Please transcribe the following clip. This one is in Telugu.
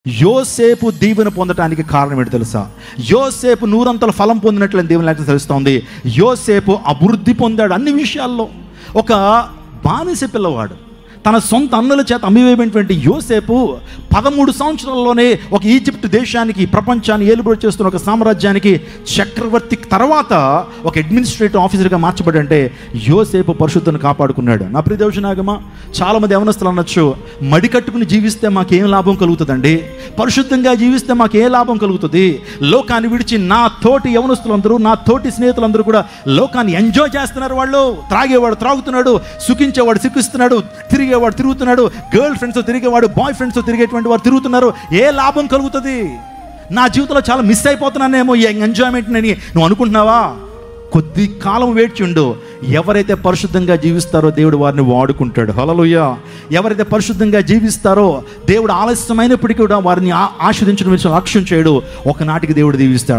యోసేపు దీవెన పొందటానికి కారణం ఏంటి తెలుసా? యోసేపు నూరంతల ఫలం పొందినట్లు దేవుని లేఖనం తెలుస్తోంది. యోసేపు అభివృద్ధి పొందాడు అన్ని విషయాల్లో. ఒక బానిస పిల్లవాడు, తన సొంత అన్నుల చేత అమ్మివేయబడినటువంటి యోసేపు 13 సంవత్సరాల్లోనే ఒక ఈజిప్ట్ దేశానికి, ప్రపంచాన్ని ఏలుబడి చేస్తున్న ఒక సామ్రాజ్యానికి చక్రవర్తి తర్వాత ఒక అడ్మినిస్ట్రేటివ్ ఆఫీసర్గా మార్చబడంటే యోసేపు పరిశుద్ధను కాపాడుకున్నాడు. నా ప్రియ దేవుషనాగమా, చాలామంది యవనస్తులు అనొచ్చు, మడి కట్టుకుని జీవిస్తే మాకేం లాభం కలుగుతుందండి, పరిశుద్ధంగా జీవిస్తే మాకేం లాభం కలుగుతుంది? లోకాన్ని విడిచి నా తోటి యవనస్తులందరూ, నా తోటి స్నేహితులందరూ కూడా లోకాన్ని ఎంజాయ్ చేస్తున్నారు. వాళ్ళు త్రాగేవాడు త్రాగుతున్నాడు, సుఖించేవాడు సుఖిస్తున్నాడు, తిరిగేవాడు తిరుగుతున్నాడు, గర్ల్ ఫ్రెండ్స్తో తిరిగేవాడు బాయ్ ఫ్రెండ్స్తో తిరిగేటువంటి వారు తిరుగుతున్నారు. ఏ లాభం కలుగుతుంది? నా జీవితంలో చాలా మిస్ అయిపోతున్నానేమో ఈ ఎంజాయ్మెంట్ అని నువ్వు అనుకుంటున్నావా? కొద్ది కాలం వేడ్చుండు. ఎవరైతే పరిశుద్ధంగా జీవిస్తారో దేవుడు వారిని వాడుకుంటాడు. హల్లెలూయా. ఎవరైతే పరిశుద్ధంగా జీవిస్తారో దేవుడు ఆలస్యమైనప్పటికీ కూడా వారిని ఆశీర్వదించడం లక్ష్యం చేయడు. ఒకనాటికి దేవుడు దీవిస్తాడు.